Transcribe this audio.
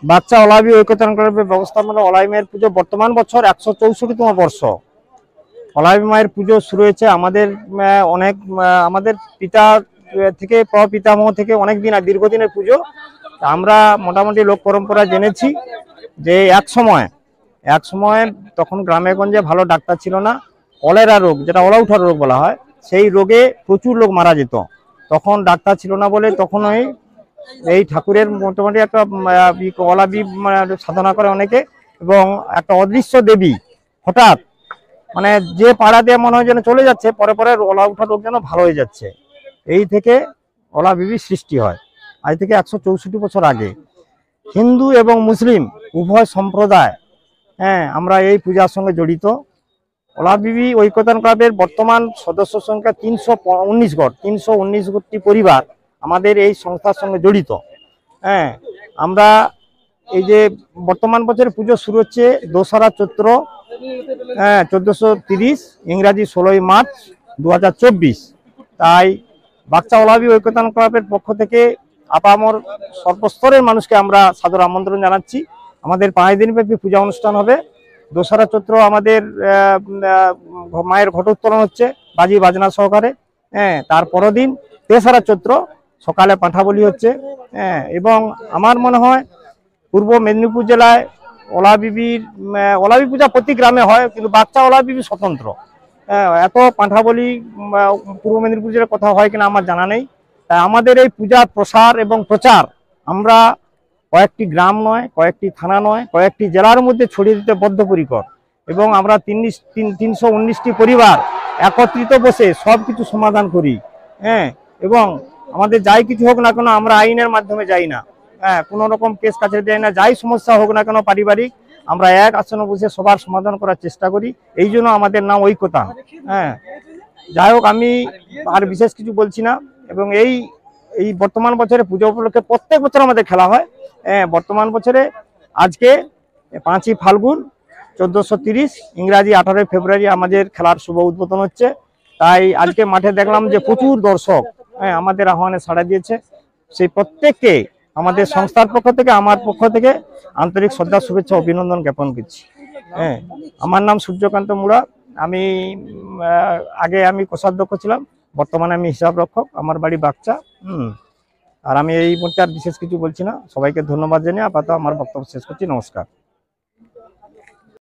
বাচ্চা অলাবি ঐকতান ক্লাবের ব্যবস্থাপনা অলাই মায়ের পুজো বর্তমান বছর 164তম বর্ষ। অলাই মায়ের পুজো শুরু হয়েছে আমাদের অনেক আমাদের পিতা থেকে প্রপিতামহ থেকে অনেক দিন দীর্ঘদিনের পুজো। আমরা মোটামুটি লোক পরম্পরা জেনেছি যে এক সময় তখন গ্রামে গঞ্জে ভালো ডাক্তার ছিল না। কলেরা রোগ, যেটা অলাউঠার রোগ বলা হয়, সেই রোগে প্রচুর লোক মারা যেত। তখন ডাক্তার ছিল না বলে তখন এই ঠাকুরের মোটামুটি একটা অলাবি সাধনা করে অনেকে, এবং একটা অদৃশ্য দেবী হঠাৎ মানে যে পাড়া দিয়ে মনে হয় যেন চলে যাচ্ছে, পরে পরে ওলা উঠা রোগ যেন ভালো হয়ে যাচ্ছে। এই থেকে ওলা বিবির সৃষ্টি হয় আজ থেকে 164 বছর আগে। হিন্দু এবং মুসলিম উভয় সম্প্রদায় আমরা এই পূজার সঙ্গে জড়িত। ওলা বিবি ঐকতান ক্লাবের বর্তমান সদস্য সংখ্যা 319 ঘর, 319 ঘরটি পরিবার আমাদের এই সংস্থার সঙ্গে জড়িত। আমরা এই যে বর্তমান বছরের পুজো শুরু হচ্ছে 2রা চৈত্র 1430, ইংরাজি 16ই মার্চ 2024। তাই বাচ্চা ওলাবি ঐকতান ক্লাবের পক্ষ থেকে আপামর সর্বস্তরের মানুষকে আমরা সাদর আমন্ত্রণ জানাচ্ছি। আমাদের 5 দিনব্যাপী পূজা অনুষ্ঠান হবে। 2রা চৈত্র আমাদের মায়ের ঘট উত্তোলন হচ্ছে বাজি বাজনা সহকারে। তার পরের দিন 3রা চৈত্র সকালে পাঁঠা বলি হচ্ছে। এবং আমার মনে হয় পূর্ব মেদিনীপুর জেলায় ওলাবি পূজা প্রতি গ্রামে হয়, কিন্তু বাচ্চা ওলাবি স্বতন্ত্র। এত পাঁঠা বলি পূর্ব মেদিনীপুর জেলার কথা হয় কিনা আমার জানা নেই। তাই আমাদের এই পূজার প্রসার এবং প্রচার আমরা কয়েকটি গ্রাম নয়, কয়েকটি থানা নয়, কয়েকটি জেলার মধ্যে ছড়িয়ে দিতে বদ্ধপরিকর। এবং আমরা 319টি পরিবার একত্রিত বসে সব কিছু সমাধান করি। এবং আমাদের যাই কিছু হোক না কেন আমরা আইনের মাধ্যমে যাই না, কোনো রকম কেস কাছারি যাই না। যাই সমস্যা হোক না কেন পারিবারিক, আমরা এক আসনে বসে সবার সমাধান করার চেষ্টা করি। এই জন্য আমাদের নাম ঐকতান। যাই হোক, আমি আর বিশেষ কিছু বলছি না। এবং এই বর্তমান বছরে পুজো উপলক্ষে প্রত্যেক বছর আমাদের খেলা হয়। বর্তমান বছরে আজকে 5ই ফাল্গুন 1430, ইংরাজি 18 ফেব্রুয়ারি আমাদের খেলার শুভ উদ্বোধন হচ্ছে। তাই আজকে মাঠে দেখলাম যে প্রচুর দর্শক আমাদের আহ্বানে সাড়া দিয়েছে। সেই প্রত্যেককে আমাদের সংস্থার পক্ষ থেকে, আমার পক্ষ থেকে আন্তরিক শ্রদ্ধা, শুভেচ্ছা, অভিনন্দন জ্ঞাপন করছি। আমার নাম সূর্যকান্ত মুড়া। আমি আগে কোষাধ্যক্ষ ছিলাম, বর্তমানে আমি হিসাব রক্ষক। আমার বাড়ি বাগচা। আর আমি এই মুহূর্তে আর বিশেষ কিছু বলছি না। সবাইকে ধন্যবাদ জানিয়ে আপাতত আমার বক্তব্য শেষ করছি। নমস্কার।